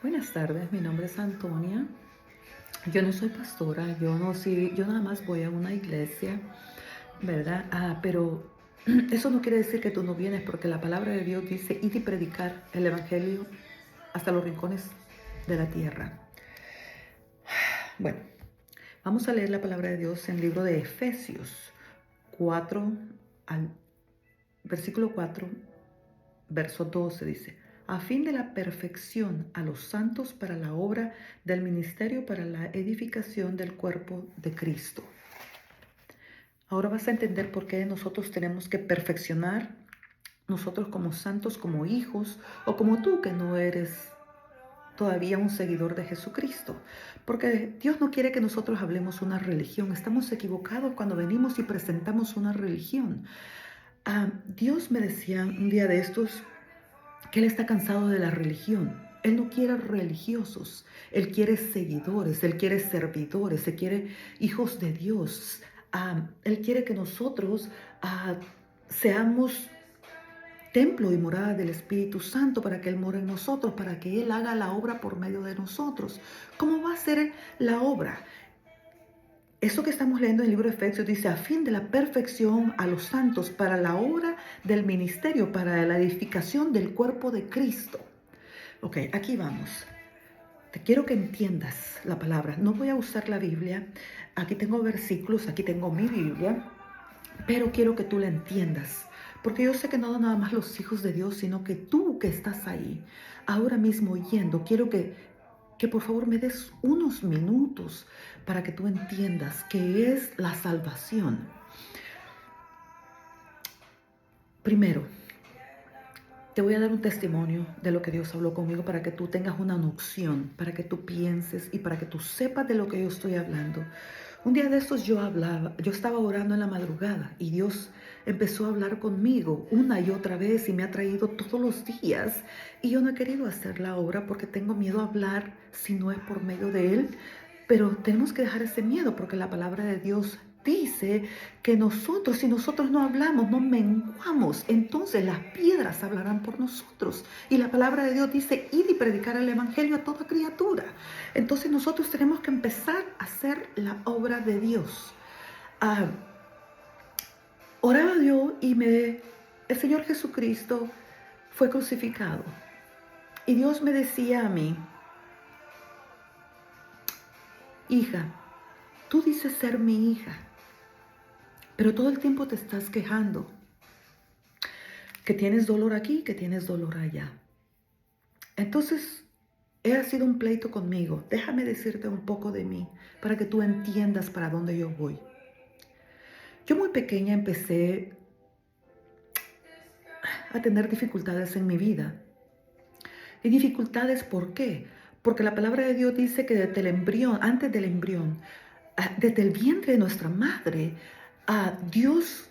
Buenas tardes, mi nombre es Antonia. Yo no soy pastora, yo nada más voy a una iglesia, ¿verdad? Pero eso no quiere decir que tú no vienes, porque la palabra de Dios dice, id y predicar el evangelio hasta los rincones de la tierra. Bueno, vamos a leer la palabra de Dios en el libro de Efesios 4, al versículo 4, verso 12 dice, a fin de la perfección a los santos para la obra del ministerio, para la edificación del cuerpo de Cristo. Ahora vas a entender por qué nosotros tenemos que perfeccionar, nosotros como santos, como hijos, o como tú que no eres todavía un seguidor de Jesucristo. Porque Dios no quiere que nosotros hablemos una religión. Estamos equivocados cuando venimos y presentamos una religión. Dios me decía un día de estos, que Él está cansado de la religión. Él no quiere religiosos, Él quiere seguidores, Él quiere servidores, Él quiere hijos de Dios. Él quiere que nosotros seamos templo y morada del Espíritu Santo para que Él more en nosotros, para que Él haga la obra por medio de nosotros. ¿Cómo va a ser la obra? Eso que estamos leyendo en el libro de Efesios dice, a fin de la perfección a los santos para la obra del ministerio, para la edificación del cuerpo de Cristo. Ok, aquí vamos. Te quiero que entiendas la palabra. No voy a usar la Biblia. Aquí tengo versículos, aquí tengo mi Biblia, pero quiero que tú la entiendas. Porque yo sé que no nada más los hijos de Dios, sino que tú que estás ahí, ahora mismo oyendo, quiero que por favor me des unos minutos para que tú entiendas qué es la salvación. Primero, te voy a dar un testimonio de lo que Dios habló conmigo para que tú tengas una noción, para que tú pienses y para que tú sepas de lo que yo estoy hablando. Un día de estos yo estaba orando en la madrugada y Dios empezó a hablar conmigo una y otra vez y me ha traído todos los días y yo no he querido hacer la obra porque tengo miedo a hablar si no es por medio de Él, pero tenemos que dejar ese miedo porque la palabra de Dios dice que nosotros, si nosotros no hablamos, no menguamos, entonces las piedras hablarán por nosotros. Y la palabra de Dios dice, id y predicar el evangelio a toda criatura. Entonces nosotros tenemos que empezar a hacer la obra de Dios. Oraba yo y el Señor Jesucristo fue crucificado. Y Dios me decía a mí, hija, tú dices ser mi hija, pero todo el tiempo te estás quejando, que tienes dolor aquí, que tienes dolor allá. Entonces, ha sido un pleito conmigo. Déjame decirte un poco de mí para que tú entiendas para dónde yo voy. Yo muy pequeña empecé a tener dificultades en mi vida. ¿Y dificultades por qué? Porque la palabra de Dios dice que desde el embrión, antes del embrión, desde el vientre de nuestra madre, Dios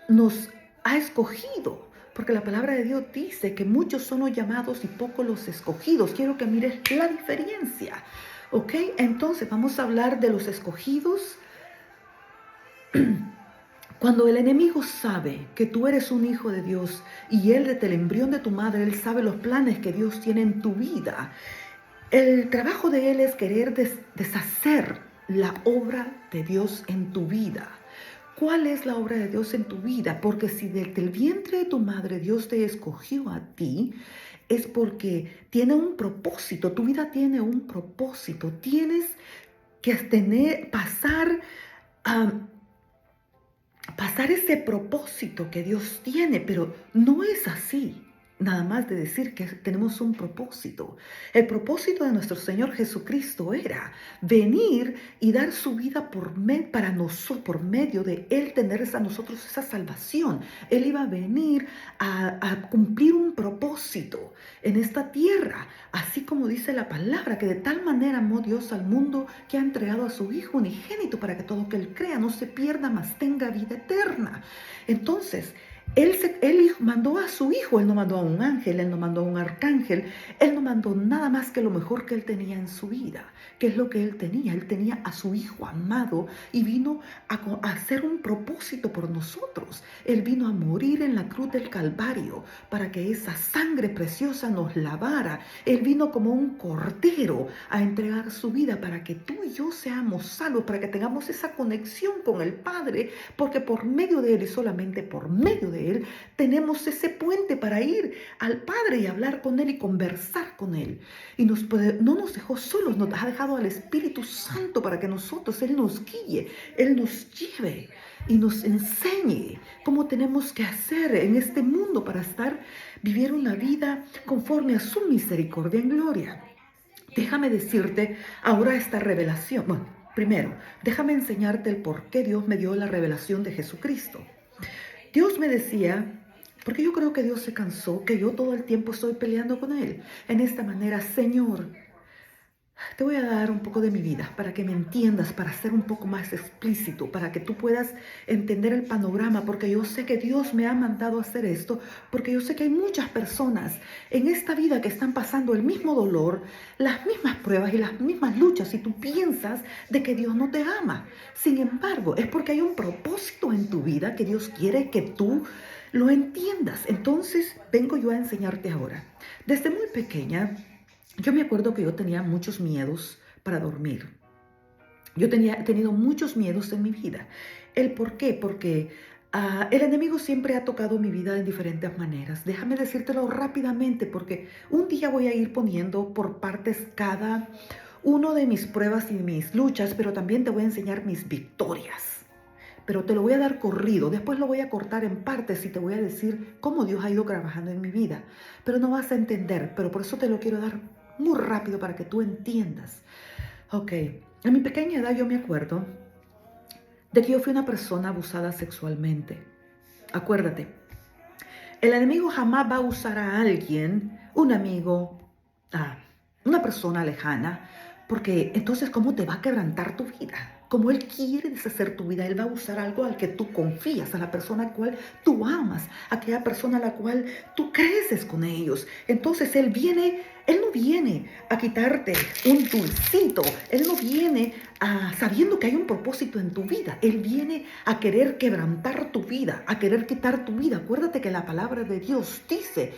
nos ha escogido. Porque la palabra de Dios dice que muchos son los llamados y pocos los escogidos. Quiero que mires la diferencia. ¿Ok? Entonces vamos a hablar de los escogidos. Cuando el enemigo sabe que tú eres un hijo de Dios y él desde el embrión de tu madre, él sabe los planes que Dios tiene en tu vida. El trabajo de él es querer deshacer la obra de Dios en tu vida. ¿Cuál es la obra de Dios en tu vida? Porque si desde el vientre de tu madre Dios te escogió a ti, es porque tiene un propósito. Tu vida tiene un propósito. Tienes que pasar ese propósito que Dios tiene, pero no es así. Nada más de decir que tenemos un propósito. El propósito de nuestro Señor Jesucristo era venir y dar su vida para nosotros, por medio de Él tener a nosotros esa salvación. Él iba a venir a cumplir un propósito en esta tierra, así como dice la palabra, que de tal manera amó Dios al mundo que ha entregado a su Hijo unigénito para que todo que Él crea no se pierda, mas tenga vida eterna. Entonces, Él mandó a su hijo, Él no mandó a un ángel, Él no mandó a un arcángel, Él no mandó nada más que lo mejor que Él tenía en su vida. ¿Qué es lo que Él tenía? Él tenía a su hijo amado y vino a hacer un propósito por nosotros. Él vino a morir en la cruz del Calvario para que esa sangre preciosa nos lavara. Él vino como un cordero a entregar su vida para que tú y yo seamos salvos, para que tengamos esa conexión con el Padre, porque por medio de Él y solamente por medio de Él tenemos ese puente para ir al Padre y hablar con Él y conversar con Él. Y no nos dejó solos, nos ha dejado al Espíritu Santo para que nosotros, Él nos guíe, Él nos lleve y nos enseñe cómo tenemos que hacer en este mundo para vivir una vida conforme a su misericordia en gloria. Déjame decirte ahora esta revelación. Bueno, primero, déjame enseñarte el por qué Dios me dio la revelación de Jesucristo. Dios me decía, porque yo creo que Dios se cansó, que yo todo el tiempo estoy peleando con Él. En esta manera, Señor, te voy a dar un poco de mi vida para que me entiendas, para ser un poco más explícito, para que tú puedas entender el panorama, porque yo sé que Dios me ha mandado a hacer esto, porque yo sé que hay muchas personas en esta vida que están pasando el mismo dolor, las mismas pruebas y las mismas luchas, y tú piensas de que Dios no te ama. Sin embargo, es porque hay un propósito en tu vida que Dios quiere que tú lo entiendas. Entonces, vengo yo a enseñarte ahora. Desde muy pequeña, yo me acuerdo que yo tenía muchos miedos para dormir. He tenido muchos miedos en mi vida. ¿El por qué? Porque el enemigo siempre ha tocado mi vida en diferentes maneras. Déjame decírtelo rápidamente porque un día voy a ir poniendo por partes cada uno de mis pruebas y mis luchas, pero también te voy a enseñar mis victorias. Pero te lo voy a dar corrido, después lo voy a cortar en partes y te voy a decir cómo Dios ha ido trabajando en mi vida. Pero no vas a entender, pero por eso te lo quiero dar muy rápido para que tú entiendas. Ok, en mi pequeña edad yo me acuerdo de que yo fui una persona abusada sexualmente. Acuérdate, el enemigo jamás va a usar a alguien, un amigo, una persona lejana, porque entonces ¿cómo te va a quebrantar tu vida? Como Él quiere deshacer tu vida, Él va a usar algo al que tú confías, a la persona a la cual tú amas, a aquella persona a la cual tú creces con ellos. Entonces Él no viene a quitarte un dulcito, Él no viene sabiendo que hay un propósito en tu vida. Él viene a querer quebrantar tu vida, a querer quitar tu vida. Acuérdate que la palabra de Dios dice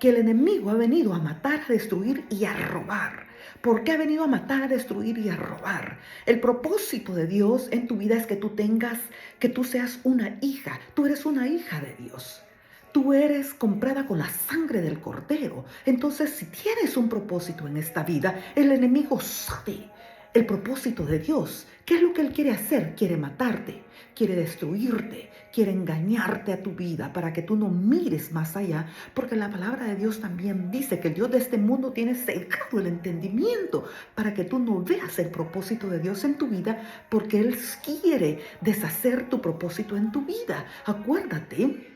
que el enemigo ha venido a matar, a destruir y a robar. ¿Por qué ha venido a matar, a destruir y a robar? El propósito de Dios en tu vida es que tú seas una hija. Tú eres una hija de Dios. Tú eres comprada con la sangre del Cordero. Entonces, si tienes un propósito en esta vida, el enemigo sabe el propósito de Dios. ¿Qué es lo que Él quiere hacer? Quiere matarte, quiere destruirte, quiere engañarte a tu vida para que tú no mires más allá, porque la palabra de Dios también dice que el Dios de este mundo tiene cegado el entendimiento para que tú no veas el propósito de Dios en tu vida, porque Él quiere deshacer tu propósito en tu vida. Acuérdate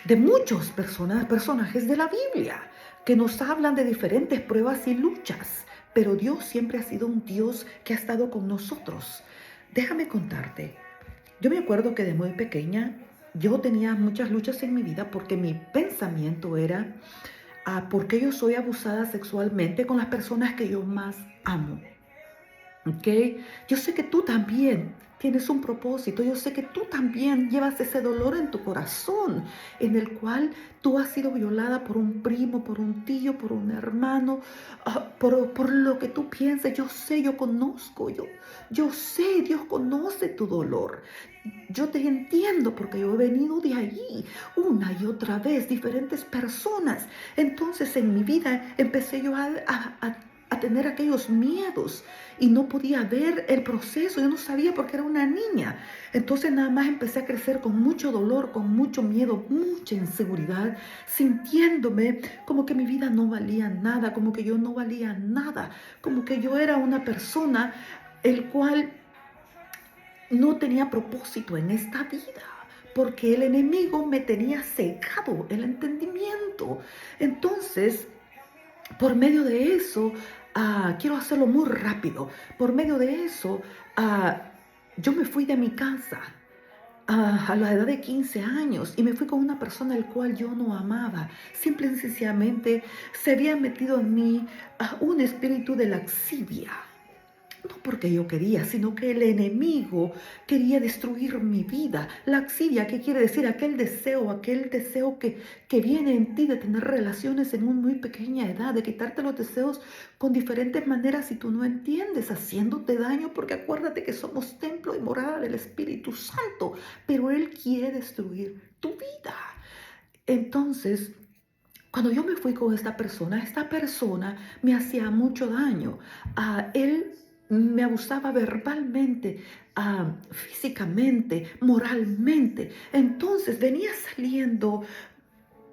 de muchos personajes de la Biblia que nos hablan de diferentes pruebas y luchas, pero Dios siempre ha sido un Dios que ha estado con nosotros. Déjame contarte, yo me acuerdo que de muy pequeña yo tenía muchas luchas en mi vida porque mi pensamiento era, ¿por qué yo soy abusada sexualmente con las personas que yo más amo? ¿Ok? Yo sé que tú también tienes un propósito. Yo sé que tú también llevas ese dolor en tu corazón, en el cual tú has sido violada por un primo, por un tío, por un hermano, por lo que tú pienses. Yo sé, yo conozco, yo sé, Dios conoce tu dolor. Yo te entiendo porque yo he venido de allí una y otra vez, diferentes personas. Entonces en mi vida empecé yo a tener aquellos miedos y no podía ver el proceso, yo no sabía porque era una niña. Entonces nada más empecé a crecer con mucho dolor, con mucho miedo, mucha inseguridad, sintiéndome como que mi vida no valía nada, como que yo no valía nada, como que yo era una persona el cual no tenía propósito en esta vida, porque el enemigo me tenía cegado el entendimiento. Entonces, por medio de eso, quiero hacerlo muy rápido. Por medio de eso, yo me fui de mi casa. a la edad de 15 años y me fui con una persona al cual yo no amaba. Simple y sencillamente se había metido en mí un espíritu de laxivia. No porque yo quería, sino que el enemigo quería destruir mi vida. Laxivia, ¿qué quiere decir? Aquel deseo que viene en ti de tener relaciones en una muy pequeña edad, de quitarte los deseos con diferentes maneras y tú no entiendes, haciéndote daño, porque acuérdate que somos templo y morada del Espíritu Santo, pero Él quiere destruir tu vida. Entonces, cuando yo me fui con esta persona me hacía mucho daño. Él me abusaba verbalmente, físicamente, moralmente. Entonces venía saliendo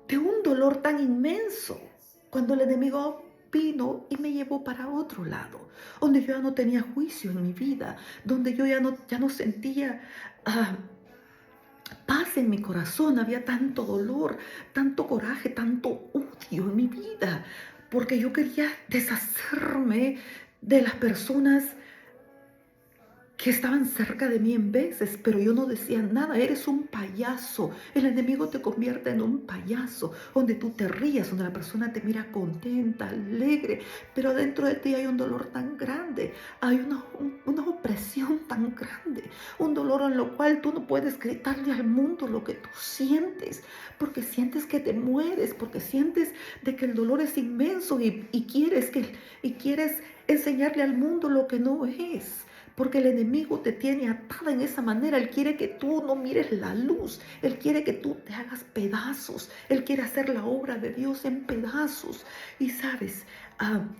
de un dolor tan inmenso cuando el enemigo vino y me llevó para otro lado, donde yo ya no tenía juicio en mi vida, donde yo ya no sentía ah, paz en mi corazón, había tanto dolor, tanto coraje, tanto odio en mi vida, porque yo quería deshacerme de las personas que estaban cerca de mí en veces, pero yo no decía nada. Eres un payaso. El enemigo te convierte en un payaso, donde tú te rías, donde la persona te mira contenta, alegre, pero dentro de ti hay un dolor tan grande, hay una opresión tan grande, un dolor en lo cual tú no puedes gritarle al mundo lo que tú sientes, porque sientes que te mueres, porque sientes de que el dolor es inmenso y quieres enseñarle al mundo lo que no es. Porque el enemigo te tiene atada en esa manera. Él quiere que tú no mires la luz. Él quiere que tú te hagas pedazos. Él quiere hacer la obra de Dios en pedazos. Y sabes,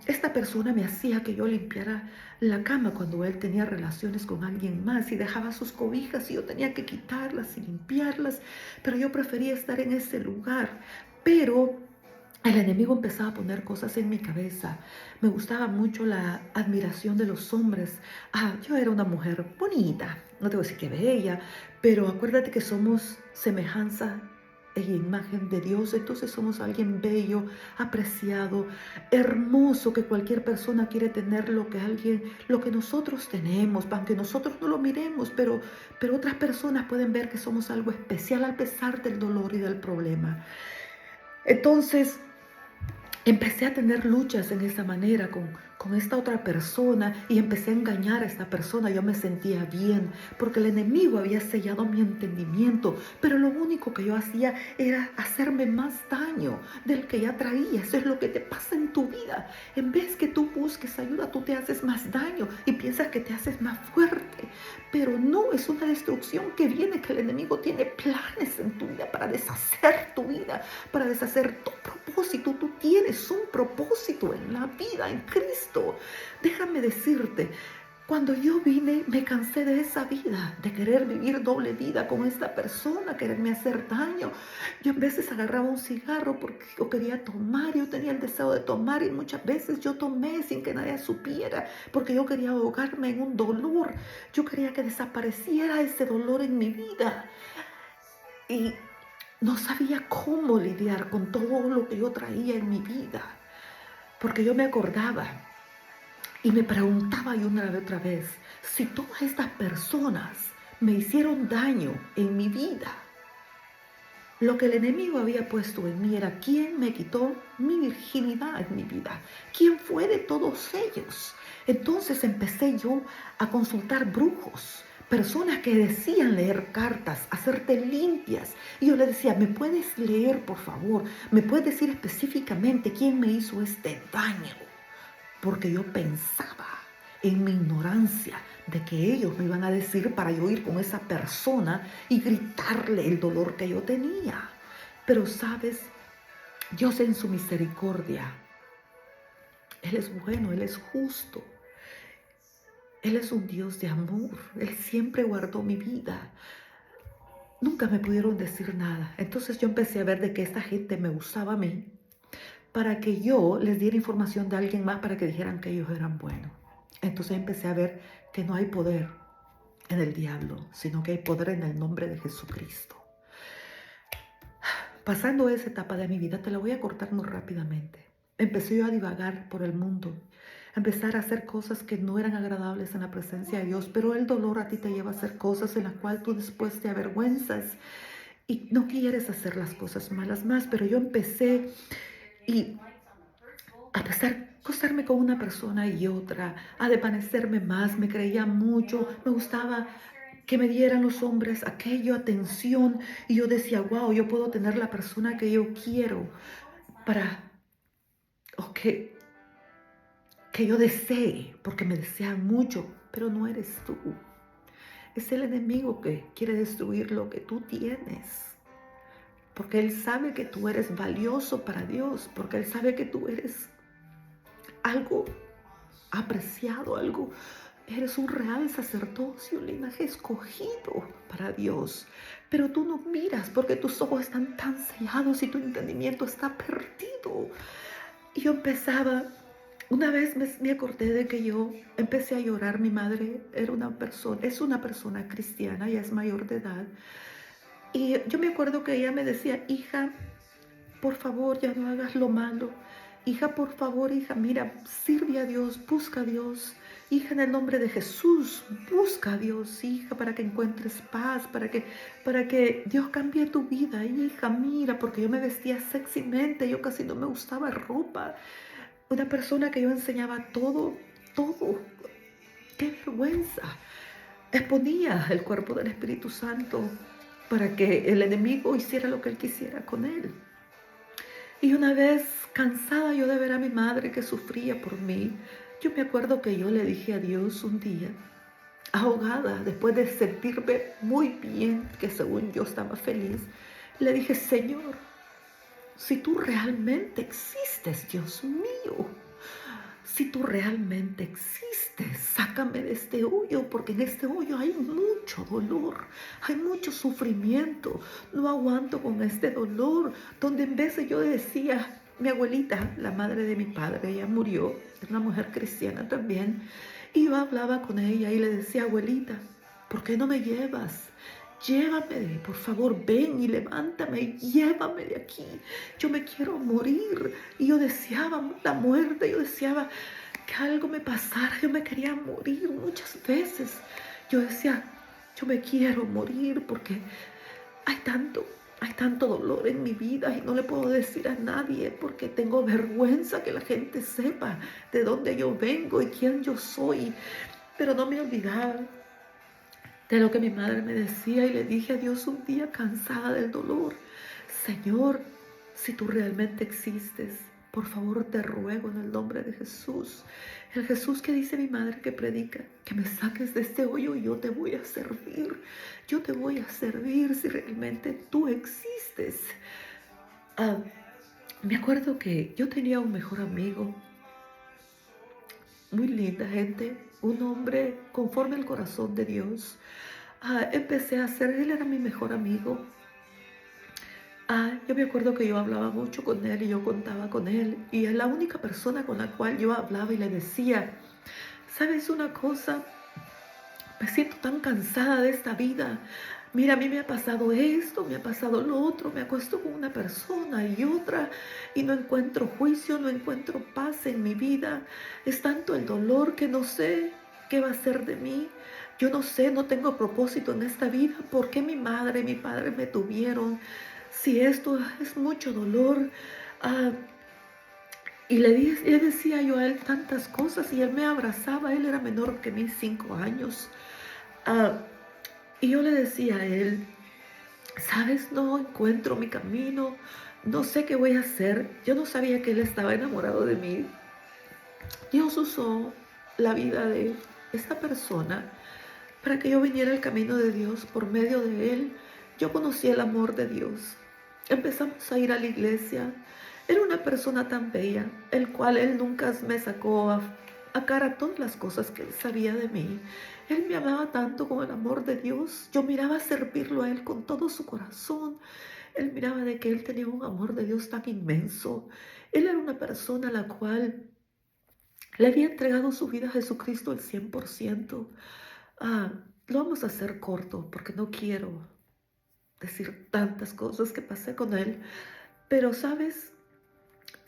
esta persona me hacía que yo limpiara la cama cuando él tenía relaciones con alguien más y dejaba sus cobijas y yo tenía que quitarlas y limpiarlas. Pero yo prefería estar en ese lugar. Pero el enemigo empezaba a poner cosas en mi cabeza. Me gustaba mucho la admiración de los hombres. Yo era una mujer bonita, no te voy a decir que bella, pero acuérdate que somos semejanza e imagen de Dios, entonces somos alguien bello, apreciado, hermoso, que cualquier persona quiere tener lo que nosotros tenemos, aunque nosotros no lo miremos, pero otras personas pueden ver que somos algo especial a pesar del dolor y del problema. Entonces, empecé a tener luchas en esa manera con esta otra persona y empecé a engañar a esta persona. Yo me sentía bien porque el enemigo había sellado mi entendimiento, pero lo único que yo hacía era hacerme más daño del que ya traía. Eso es lo que te pasa en tu vida. En vez que tú busques ayuda, tú te haces más daño y piensas que te haces más fuerte. Pero no, es una destrucción que viene, que el enemigo tiene planes en tu vida para deshacer tu vida, para deshacer tu propósito. Tú tienes un propósito en la vida, en Cristo. Déjame decirte, cuando yo vine, me cansé de esa vida, de querer vivir doble vida con esta persona, quererme hacer daño. Yo a veces agarraba un cigarro porque yo quería tomar, yo tenía el deseo de tomar y muchas veces yo tomé sin que nadie supiera, porque yo quería ahogarme en un dolor. Yo quería que desapareciera ese dolor en mi vida. Y no sabía cómo lidiar con todo lo que yo traía en mi vida, porque yo me acordaba y me preguntaba y una y otra vez, si todas estas personas me hicieron daño en mi vida, lo que el enemigo había puesto en mí era quién me quitó mi virginidad en mi vida, quién fue de todos ellos. Entonces empecé yo a consultar brujos, personas que decían leer cartas, hacerte limpias. Y yo le decía, ¿me puedes leer, por favor? ¿Me puedes decir específicamente quién me hizo este daño? Porque yo pensaba en mi ignorancia de que ellos me iban a decir para yo ir con esa persona y gritarle el dolor que yo tenía. Pero sabes, Dios en su misericordia, Él es bueno, Él es justo. Él es un Dios de amor. Él siempre guardó mi vida. Nunca me pudieron decir nada. Entonces yo empecé a ver de que esta gente me usaba a mí para que yo les diera información de alguien más para que dijeran que ellos eran buenos. Entonces empecé a ver que no hay poder en el diablo, sino que hay poder en el nombre de Jesucristo. Pasando esa etapa de mi vida, te la voy a cortar muy rápidamente. Empecé yo a divagar por el mundo. empezar a hacer cosas que no eran agradables en la presencia de Dios, pero el dolor a ti te lleva a hacer cosas en las cuales tú después te avergüenzas y no quieres hacer las cosas malas más. Pero yo empecé y a pesar de acostarme con una persona y otra, a desvanecerme más, me creía mucho, me gustaba que me dieran los hombres aquello, atención, y yo decía, wow, yo puedo tener la persona que yo quiero para, o que yo desee, porque me desean mucho, pero no eres tú. Es el enemigo que quiere destruir lo que tú tienes, porque él sabe que tú eres valioso para Dios, porque él sabe que tú eres algo apreciado, algo, eres un real sacerdocio, un linaje escogido para Dios. Pero tú no miras porque tus ojos están tan cegados y tu entendimiento está perdido. Y yo empezaba, una vez me acordé de que yo empecé a llorar. Mi madre es una persona cristiana, ya es mayor de edad. Y yo me acuerdo que ella me decía, hija, por favor, ya no hagas lo malo. Hija, por favor, hija, mira, sirve a Dios, busca a Dios. Hija, en el nombre de Jesús, busca a Dios, hija, para que encuentres paz, para que Dios cambie tu vida. Hija, mira, porque yo me vestía sexymente, yo casi no me gustaba ropa. Una persona que yo enseñaba todo, todo. ¡Qué vergüenza! Exponía el cuerpo del Espíritu Santo para que el enemigo hiciera lo que él quisiera con él. Y una vez cansada yo de ver a mi madre que sufría por mí, yo me acuerdo que yo le dije a Dios un día, ahogada, después de sentirme muy bien, que según yo estaba feliz, le dije, Señor, si tú realmente existes, Dios mío, si tú realmente existes, sácame de este hoyo, porque en este hoyo hay mucho dolor, hay mucho sufrimiento. No aguanto con este dolor, donde en vez de yo decía, mi abuelita, la madre de mi padre, ella murió, es una mujer cristiana también, y yo hablaba con ella y le decía, abuelita, ¿por qué no me llevas? Llévame, por favor, ven y levántame, llévame de aquí. Yo me quiero morir. Y yo deseaba la muerte, yo deseaba que algo me pasara, yo me quería morir muchas veces. Yo decía, yo me quiero morir porque hay tanto dolor en mi vida y no le puedo decir a nadie porque tengo vergüenza que la gente sepa de dónde yo vengo y quién yo soy. Pero no me olvidaba de lo que mi madre me decía y le dije a Dios un día cansada del dolor, Señor, si tú realmente existes, por favor te ruego en el nombre de Jesús, el Jesús que dice mi madre que predica, que me saques de este hoyo y yo te voy a servir, yo te voy a servir si realmente tú existes. Ah, me acuerdo que yo tenía un mejor amigo, muy linda gente, un hombre conforme al corazón de Dios. Empecé a hacer, él era mi mejor amigo. Yo me acuerdo que yo hablaba mucho con él y yo contaba con él. Y es la única persona con la cual yo hablaba y le decía, ¿sabes una cosa? Me siento tan cansada de esta vida. Mira, a mí me ha pasado esto, me ha pasado lo otro, me acuesto con una persona y otra y no encuentro juicio, no encuentro paz en mi vida. Es tanto el dolor que no sé qué va a ser de mí. Yo no sé, no tengo propósito en esta vida. ¿Por qué mi madre y mi padre me tuvieron? Si esto es mucho dolor. Ah, y le decía yo a él tantas cosas y él me abrazaba. Él era menor que mí, 5 años. Ah, y yo le decía a él, ¿sabes? No encuentro mi camino, no sé qué voy a hacer. Yo no sabía que él estaba enamorado de mí. Dios usó la vida de esta persona para que yo viniera al camino de Dios. Por medio de él, yo conocí el amor de Dios. Empezamos a ir a la iglesia. Era una persona tan bella, el cual él nunca me sacó a cara todas las cosas que él sabía de mí. Él me amaba tanto con el amor de Dios. Yo miraba a servirlo a él con todo su corazón. Él miraba de que él tenía un amor de Dios tan inmenso. Él era una persona a la cual le había entregado su vida a Jesucristo al 100%. Ah, lo vamos a hacer corto porque no quiero decir tantas cosas que pasé con él. Pero, ¿sabes?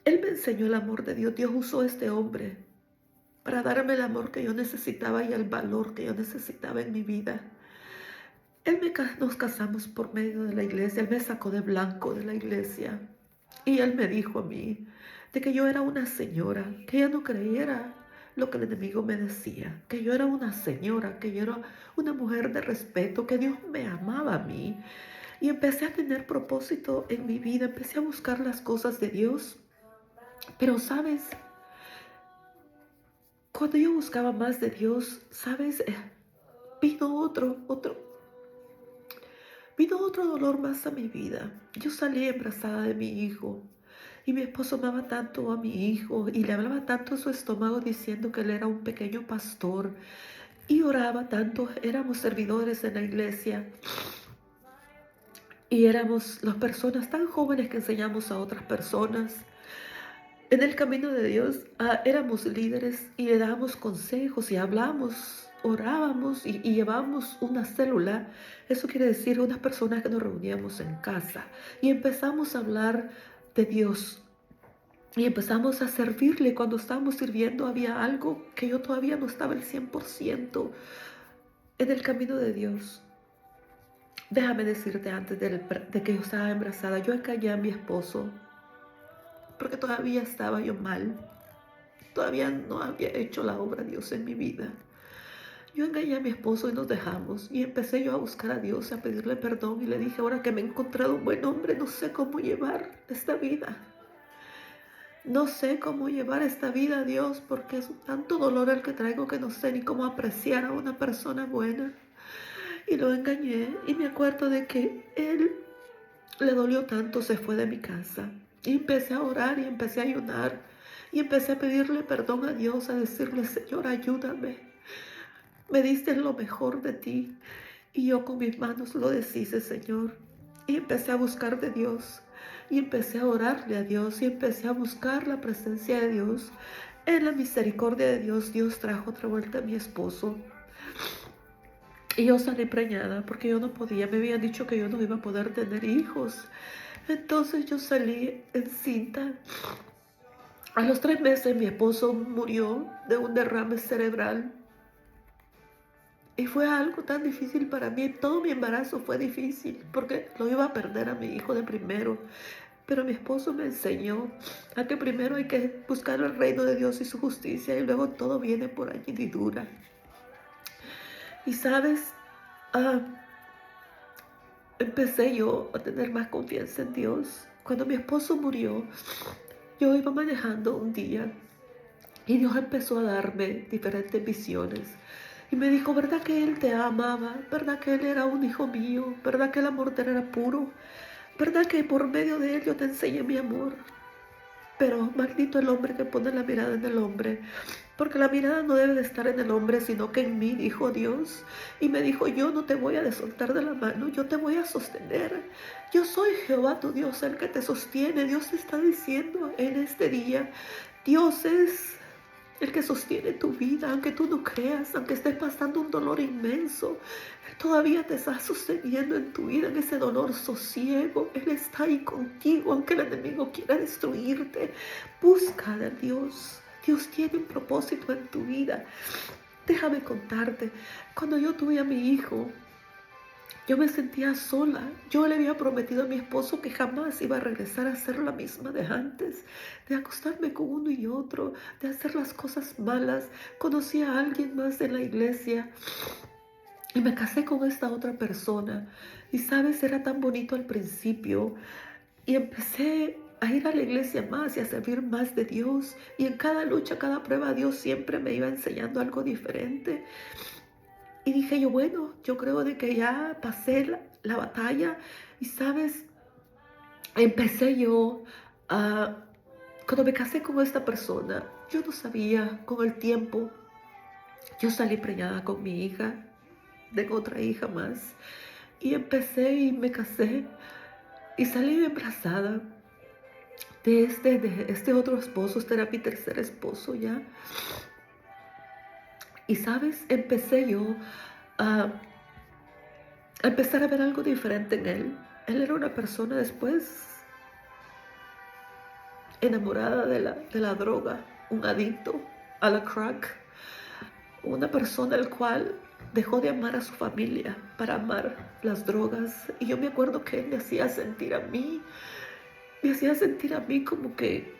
Él me enseñó el amor de Dios. Dios usó a este hombre para darme el amor que yo necesitaba y el valor que yo necesitaba en mi vida. Nos casamos por medio de la iglesia. Él me sacó de blanco de la iglesia. Y él me dijo a mí de que yo era una señora, que ella no creyera lo que el enemigo me decía, que yo era una señora, que yo era una mujer de respeto, que Dios me amaba a mí. Y empecé a tener propósito en mi vida, empecé a buscar las cosas de Dios. Pero sabes, cuando yo buscaba más de Dios, sabes, vino otro dolor más a mi vida. Yo salí embarazada de mi hijo y mi esposo amaba tanto a mi hijo y le hablaba tanto a su estómago diciendo que él era un pequeño pastor y oraba tanto. Éramos servidores en la iglesia y éramos las personas tan jóvenes que enseñamos a otras personas. En el camino de Dios éramos líderes y le dábamos consejos y hablamos, orábamos y llevábamos una célula. Eso quiere decir unas personas que nos reuníamos en casa y empezamos a hablar de Dios y empezamos a servirle. Cuando estábamos sirviendo había algo que yo todavía no estaba al 100% en el camino de Dios. Déjame decirte antes de que yo estaba embarazada, yo engañé a mi esposo porque todavía estaba yo mal. Todavía no había hecho la obra de Dios en mi vida. Yo engañé a mi esposo y nos dejamos. Y empecé yo a buscar a Dios, a pedirle perdón. Y le dije, ahora que me he encontrado un buen hombre, no sé cómo llevar esta vida. No sé cómo llevar esta vida, Dios, porque es tanto dolor el que traigo que no sé ni cómo apreciar a una persona buena. Y lo engañé. Y me acuerdo de que él le dolió tanto, se fue de mi casa. Y empecé a orar y empecé a ayunar. Y empecé a pedirle perdón a Dios, a decirle, Señor, ayúdame. Me diste lo mejor de ti. Y yo con mis manos lo deshice, Señor. Y empecé a buscar de Dios. Y empecé a orarle a Dios. Y empecé a buscar la presencia de Dios. En la misericordia de Dios, Dios trajo otra vuelta a mi esposo. Y yo salí preñada porque yo no podía. Me habían dicho que yo no iba a poder tener hijos. Entonces yo salí encinta. A los 3 meses mi esposo murió de un derrame cerebral. Y fue algo tan difícil para mí. Todo mi embarazo fue difícil porque lo iba a perder a mi hijo de primero. Pero mi esposo me enseñó a que primero hay que buscar el reino de Dios y su justicia y luego todo viene por añadidura. Y sabes, empecé yo a tener más confianza en Dios. Cuando mi esposo murió, yo iba manejando un día y Dios empezó a darme diferentes visiones. Y me dijo, ¿verdad que Él te amaba? ¿Verdad que Él era un hijo mío? ¿Verdad que el amor de Él era puro? ¿Verdad que por medio de Él yo te enseñé mi amor? Pero maldito el hombre que pone la mirada en el hombre, porque la mirada no debe de estar en el hombre, sino que en mí, dijo Dios. Y me dijo, yo no te voy a soltar de la mano, yo te voy a sostener. Yo soy Jehová tu Dios, el que te sostiene. Dios te está diciendo en este día, Dios es el que sostiene tu vida, aunque tú no creas, aunque estés pasando un dolor inmenso. Él todavía te está sosteniendo en tu vida, en ese dolor sosiego. Él está ahí contigo, aunque el enemigo quiera destruirte. Busca a Dios. Dios tiene un propósito en tu vida. Déjame contarte, cuando yo tuve a mi hijo, yo me sentía sola. Yo le había prometido a mi esposo que jamás iba a regresar a ser la misma de antes, de acostarme con uno y otro, de hacer las cosas malas. Conocí a alguien más en la iglesia y me casé con esta otra persona. Y sabes, era tan bonito al principio y empecé a ir a la iglesia más y a servir más de Dios. Y en cada lucha, cada prueba, Dios siempre me iba enseñando algo diferente. Y dije yo, bueno, yo creo de que ya pasé la batalla. Y sabes, empecé yo a... Cuando me casé con esta persona, yo no sabía con el tiempo. Yo salí preñada con mi hija, tengo otra hija más. Y empecé y me casé y salí embarazada de este otro esposo. Este era mi tercer esposo ya. Y sabes, empecé yo a empezar a ver algo diferente en él. Él era una persona después enamorada de la droga, un adicto. a la crack, una persona el cual dejó de amar a su familia para amar las drogas. Y yo me acuerdo que él me hacía sentir a mí como que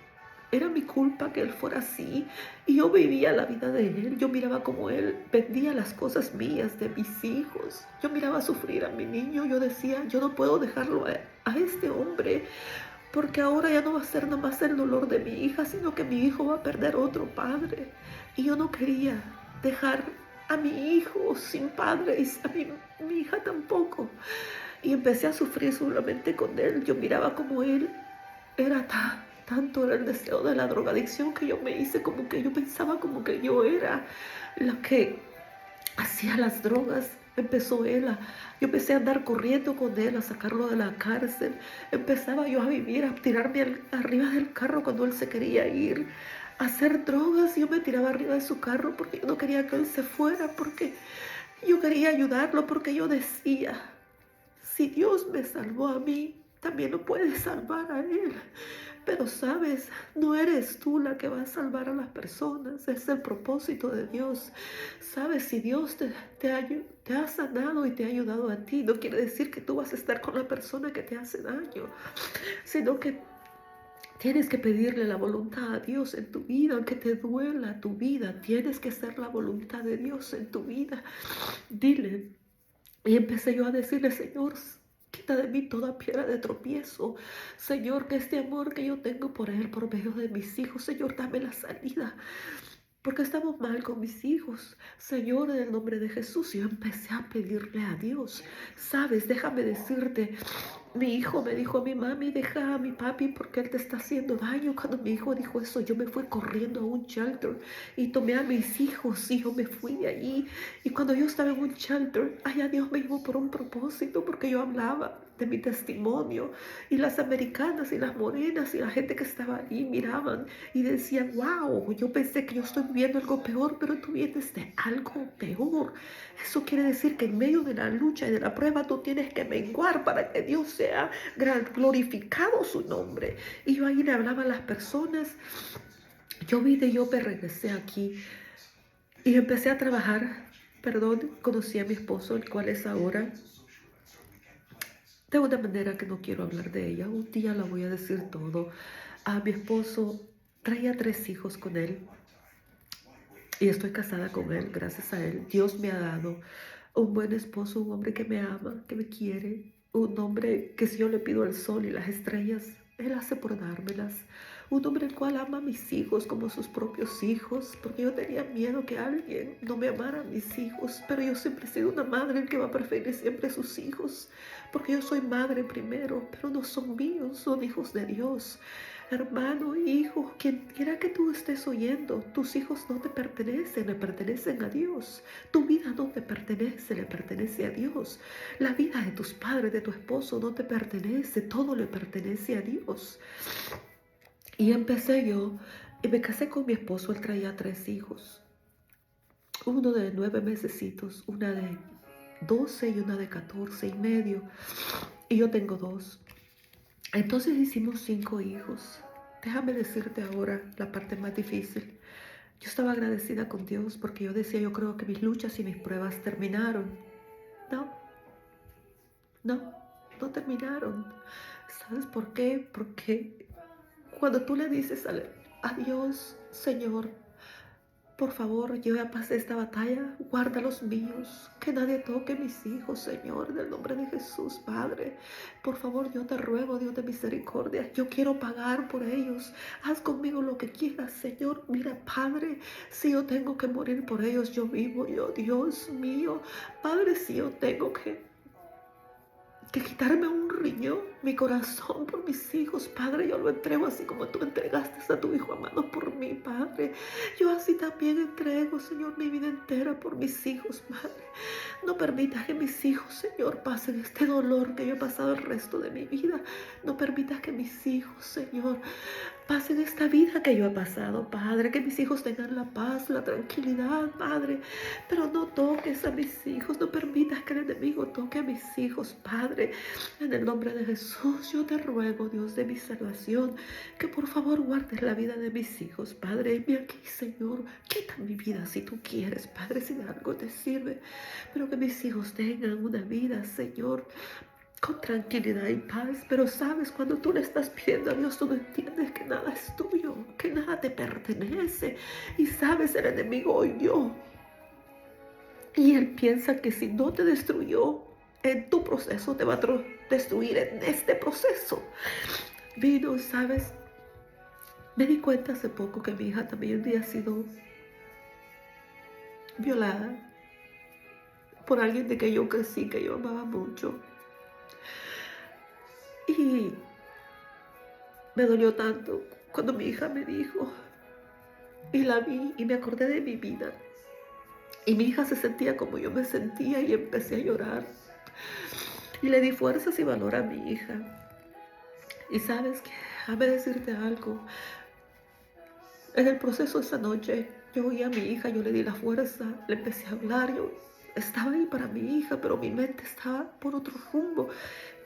era mi culpa que él fuera así. Y yo vivía la vida de él. Yo miraba como él vendía las cosas mías, de mis hijos. Yo miraba sufrir a mi niño. Yo decía, yo no puedo dejarlo a este hombre, porque ahora ya no va a ser nada más el dolor de mi hija, sino que mi hijo va a perder otro padre. Y yo no quería dejar a mi hijo sin padre y mi hija tampoco. Y empecé a sufrir solamente con él. Yo miraba como él era tanto era el deseo de la drogadicción que yo me hice como que yo pensaba como que yo era la que hacía las drogas. Yo empecé a andar corriendo con él, a sacarlo de la cárcel. Empezaba yo a vivir, a tirarme arriba del carro cuando él se quería ir a hacer drogas. Yo me tiraba arriba de su carro porque yo no quería que él se fuera, porque yo quería ayudarlo, porque yo decía, si Dios me salvó a mí, también lo puede salvar a él. Pero sabes, no eres tú la que va a salvar a las personas, es el propósito de Dios. Sabes, si Dios te ha sanado y te ha ayudado a ti, no quiere decir que tú vas a estar con la persona que te hace daño, sino que tienes que pedirle la voluntad a Dios en tu vida, aunque te duela tu vida, tienes que hacer la voluntad de Dios en tu vida. Dile. Y empecé yo a decirle, Señor, quita de mí toda piedra de tropiezo. Señor, que este amor que yo tengo por él, por medio de mis hijos, Señor, dame la salida, porque estamos mal con mis hijos. Señor, en el nombre de Jesús, yo empecé a pedirle a Dios. Sabes, déjame decirte, mi hijo me dijo a mi mami, deja a mi papi porque él te está haciendo daño. Cuando mi hijo dijo eso, yo me fui corriendo a un shelter y tomé a mis hijos y yo me fui de allí. Y cuando yo estaba en un shelter, allá Dios me llevó por un propósito, porque yo hablaba de mi testimonio y las americanas y las morenas y la gente que estaba allí miraban y decían, wow, yo pensé que yo estoy viviendo algo peor, pero tú vienes de algo peor. Eso quiere decir que en medio de la lucha y de la prueba tú tienes que menguar para que Dios sea glorificado su nombre. Y yo ahí le hablaba a las personas. Yo me regresé aquí y empecé a trabajar. Perdón, conocí a mi esposo, el cual es ahora de una manera que no quiero hablar de ella. Un día la voy a decir todo. A mi esposo traía 3 hijos con él. Y estoy casada con él, gracias a él. Dios me ha dado un buen esposo, un hombre que me ama, que me quiere, un hombre que si yo le pido el sol y las estrellas, él hace por dármelas. Un hombre el cual ama a mis hijos como sus propios hijos, porque yo tenía miedo que alguien no me amara a mis hijos, pero yo siempre he sido una madre que va a preferir siempre a sus hijos, porque yo soy madre primero, pero no son míos, son hijos de Dios. Hermano, hijo, quien quiera que tú estés oyendo, tus hijos no te pertenecen, le pertenecen a Dios. Tu vida no te pertenece, le pertenece a Dios. La vida de tus padres, de tu esposo no te pertenece, todo le pertenece a Dios. Y empecé yo, y me casé con mi esposo, él traía 3 hijos. Uno de 9 mesecitos, una de 12 y una de 14 y medio. Y yo tengo 2. Entonces hicimos 5 hijos. Déjame decirte ahora la parte más difícil. Yo estaba agradecida con Dios porque yo decía, yo creo que mis luchas y mis pruebas terminaron. No, no, no terminaron. ¿Sabes por qué? Porque cuando tú le dices a Dios, Señor, por favor, yo ya pasé esta batalla, guarda los míos, que nadie toque mis hijos, Señor, en el nombre de Jesús, Padre. Por favor, yo te ruego, Dios de misericordia, yo quiero pagar por ellos. Haz conmigo lo que quieras, Señor. Mira, Padre, si yo tengo que morir por ellos, yo vivo, Dios mío. Padre, si yo tengo que quitarme un riñón, mi corazón por mis hijos, Padre, yo lo entrego así como tú entregaste a tu Hijo amado por mí, Padre. Yo así también entrego, Señor, mi vida entera por mis hijos, Padre. No permitas que mis hijos, Señor, pasen este dolor que yo he pasado el resto de mi vida. No permitas que mis hijos, Señor, pasen esta vida que yo he pasado, Padre. Que mis hijos tengan la paz, la tranquilidad, Padre. Pero no toques a mis hijos, no permitas que el enemigo toque a mis hijos, Padre. En el nombre de Jesús. Jesús, yo te ruego, Dios de mi salvación, que por favor guardes la vida de mis hijos, Padre. Heme aquí, Señor. Quita mi vida si tú quieres, Padre, si de algo te sirve. Pero que mis hijos tengan una vida, Señor, con tranquilidad y paz. Pero sabes, cuando tú le estás pidiendo a Dios, tú no entiendes que nada es tuyo, que nada te pertenece. Y sabes, el enemigo oyó. Y él piensa que si no te destruyó en tu proceso, te va a destruir en este proceso. Vino, sabes, me di cuenta hace poco que mi hija también había sido violada por alguien de que yo crecí, que yo amaba mucho. Y me dolió tanto cuando mi hija me dijo, y la vi y me acordé de mi vida. Y mi hija se sentía como yo me sentía y empecé a llorar. Y le di fuerzas y valor a mi hija. Y sabes que, déjame decirte algo. En el proceso esa noche, yo oí a mi hija, yo le di la fuerza, le empecé a hablar, yo estaba ahí para mi hija, pero mi mente estaba por otro rumbo.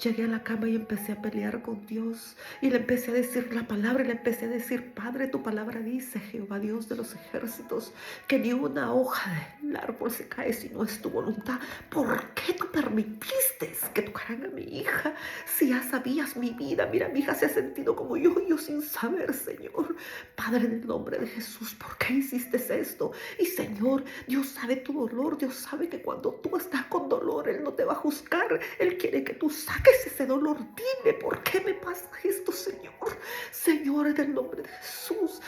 Llegué a la cama y empecé a pelear con Dios y le empecé a decir la palabra y le empecé a decir, Padre, tu palabra dice, Jehová Dios de los ejércitos, que ni una hoja del árbol se cae si no es tu voluntad. ¿Por qué tú permitiste que tocaran a mi hija si ya sabías mi vida? Mira, mi hija se ha sentido como yo sin saber, Señor. Padre, en el nombre de Jesús, ¿por qué hiciste esto? Y Señor, Dios sabe tu dolor, Dios sabe que cuando tú estás con dolor, Él no te va a juzgar, Él quiere que tú saques ese dolor. Dime, ¿por qué me pasa esto, Señor? Señor, en el nombre de Jesús,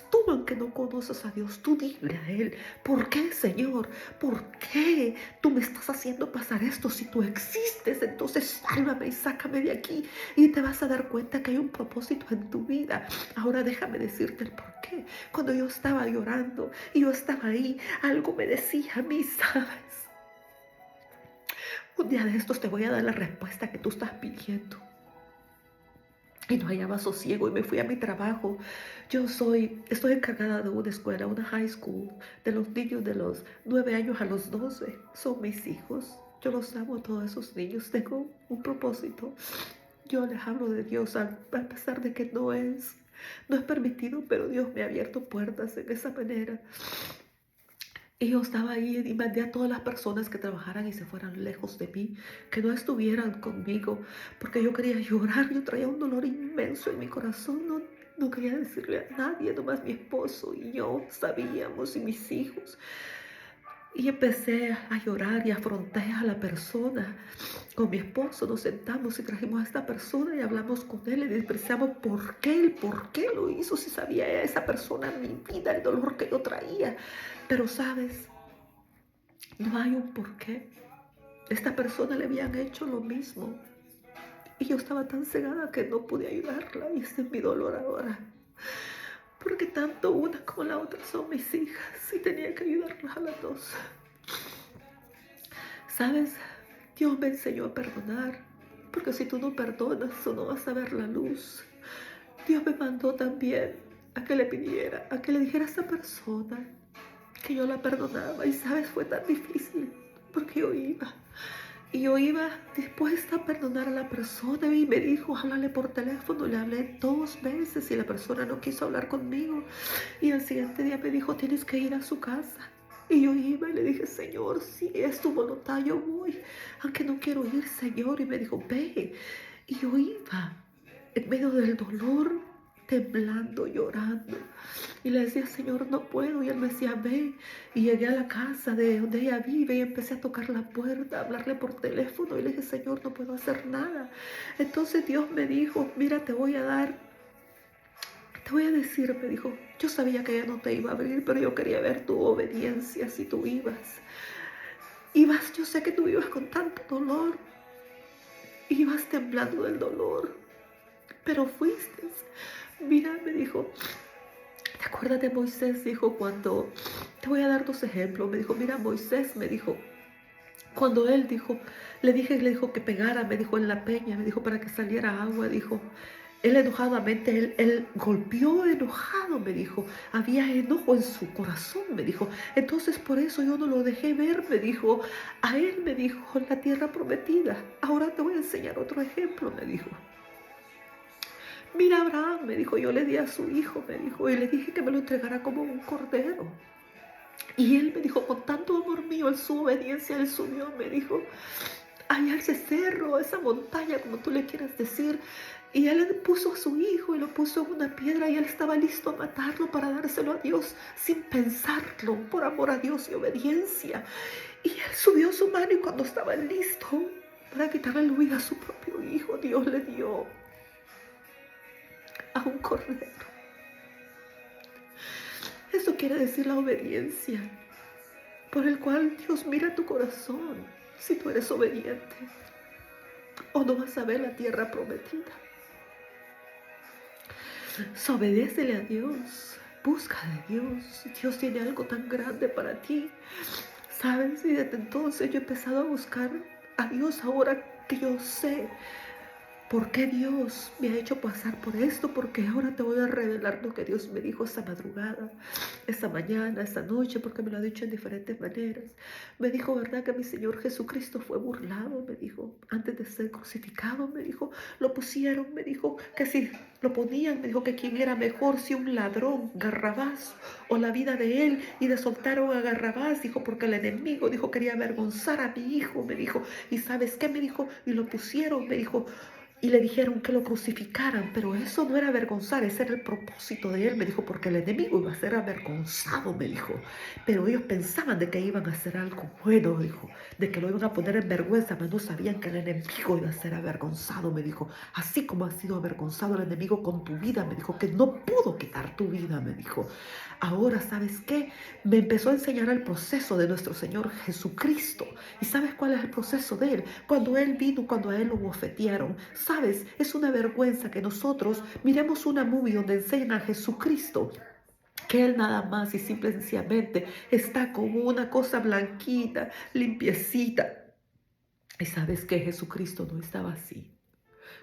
tú aunque no conoces a Dios, tú dile a Él, ¿por qué, Señor? ¿Por qué tú me estás haciendo pasar esto? Si tú existes, entonces sálvame y sácame de aquí y te vas a dar cuenta que hay un propósito en tu vida. Ahora déjame decirte el por qué. Cuando yo estaba llorando y yo estaba ahí, algo me decía a mí, ¿sabes? Un día de estos te voy a dar la respuesta que tú estás pidiendo. Y no hallaba sosiego y me fui a mi trabajo. Estoy encargada de una escuela, una high school, de los niños de los 9 años a los 12. Son mis hijos. Yo los amo a todos esos niños. Tengo un propósito. Yo les hablo de Dios a pesar de que no es permitido, pero Dios me ha abierto puertas en esa manera. Y yo estaba ahí y mandé a todas las personas que trabajaran y se fueran lejos de mí, que no estuvieran conmigo, porque yo quería llorar, yo traía un dolor inmenso en mi corazón, no quería decirle a nadie, nomás mi esposo y yo sabíamos y mis hijos. Y empecé a llorar y afronté a la persona. Con mi esposo nos sentamos y trajimos a esta persona y hablamos con él y le expresamos por qué lo hizo, si sabía esa persona mi vida, el dolor que yo traía. Pero sabes, no hay un por qué. Esta persona le habían hecho lo mismo y yo estaba tan cegada que no pude ayudarla y ese es mi dolor ahora. Porque tanto una como la otra son mis hijas y tenía que ayudarlas a las dos. ¿Sabes? Dios me enseñó a perdonar, porque si tú no perdonas, tú no vas a ver la luz. Dios me mandó también a que le pidiera, a que le dijera a esa persona que yo la perdonaba. Y sabes, fue tan difícil, porque yo iba dispuesta a perdonar a la persona y me dijo, háblale por teléfono. Le hablé 2 veces y la persona no quiso hablar conmigo. Y al siguiente día me dijo, tienes que ir a su casa. Y yo iba y le dije, Señor, si es tu voluntad, yo voy, aunque no quiero ir, Señor. Y me dijo, ve. Y yo iba en medio del dolor, temblando, llorando. Y le decía, Señor, no puedo. Y él me decía, ve. Y llegué a la casa de donde ella vive y empecé a tocar la puerta, a hablarle por teléfono. Y le dije, Señor, no puedo hacer nada. Entonces Dios me dijo, mira, te voy a decir, me dijo, yo sabía que ella no te iba a abrir, pero yo quería ver tu obediencia si tú ibas. Yo sé que tú ibas con tanto dolor, ibas temblando del dolor, pero fuiste. Mira, me dijo, ¿te acuerdas de Moisés? Dijo, cuando, te voy a dar 2 ejemplos. Me dijo, mira, Moisés, me dijo, cuando él dijo, le dijo que pegara, me dijo, en la peña, me dijo, para que saliera agua, dijo, Él enojadamente, él golpeó enojado, me dijo. Había enojo en su corazón, me dijo. Entonces por eso yo no lo dejé ver, me dijo. A él me dijo, la tierra prometida. Ahora te voy a enseñar otro ejemplo, me dijo. Mira, Abraham, me dijo, yo le di a su hijo, me dijo, y le dije que me lo entregara como un cordero. Y él me dijo, con tanto amor mío, en su obediencia, él subió, me dijo, allá ese cerro, esa montaña, como tú le quieras decir. Y él puso a su hijo y lo puso en una piedra y él estaba listo a matarlo para dárselo a Dios sin pensarlo, por amor a Dios y obediencia. Y él subió su mano y cuando estaba listo para quitarle la vida a su propio hijo, Dios le dio a un cordero. Eso quiere decir la obediencia, por el cual Dios mira tu corazón, si tú eres obediente, o no vas a ver la tierra prometida. Obedécele a Dios, busca de Dios. Dios tiene algo tan grande para ti, ¿sabes? Y desde entonces yo he empezado a buscar a Dios ahora que yo sé ¿por qué Dios me ha hecho pasar por esto? Porque ahora te voy a revelar lo que Dios me dijo esta madrugada, esta mañana, esta noche, porque me lo ha dicho en diferentes maneras. Me dijo, ¿verdad que mi Señor Jesucristo fue burlado? Me dijo, antes de ser crucificado, me dijo, lo pusieron, me dijo, que si lo ponían, me dijo que quién era mejor, si un ladrón, Barrabás, o la vida de él, y de soltaron a Barrabás, dijo, porque el enemigo, dijo, quería avergonzar a mi hijo, me dijo, y ¿sabes qué? Me dijo, y lo pusieron, me dijo, y le dijeron que lo crucificaran, pero eso no era avergonzar, ese era el propósito de él, me dijo, porque el enemigo iba a ser avergonzado, me dijo. Pero ellos pensaban de que iban a hacer algo bueno, dijo, de que lo iban a poner en vergüenza, pero no sabían que el enemigo iba a ser avergonzado, me dijo. Así como ha sido avergonzado el enemigo con tu vida, me dijo, que no pudo quitar tu vida, me dijo. Ahora, ¿sabes qué? Me empezó a enseñar el proceso de nuestro Señor Jesucristo. ¿Y sabes cuál es el proceso de Él? Cuando Él vino, cuando a Él lo bofetearon. ¿Sabes? Es una vergüenza que nosotros miremos una movie donde enseñan a Jesucristo que Él nada más y simple y sencillamente está como una cosa blanquita, limpiecita. Y sabes que Jesucristo no estaba así.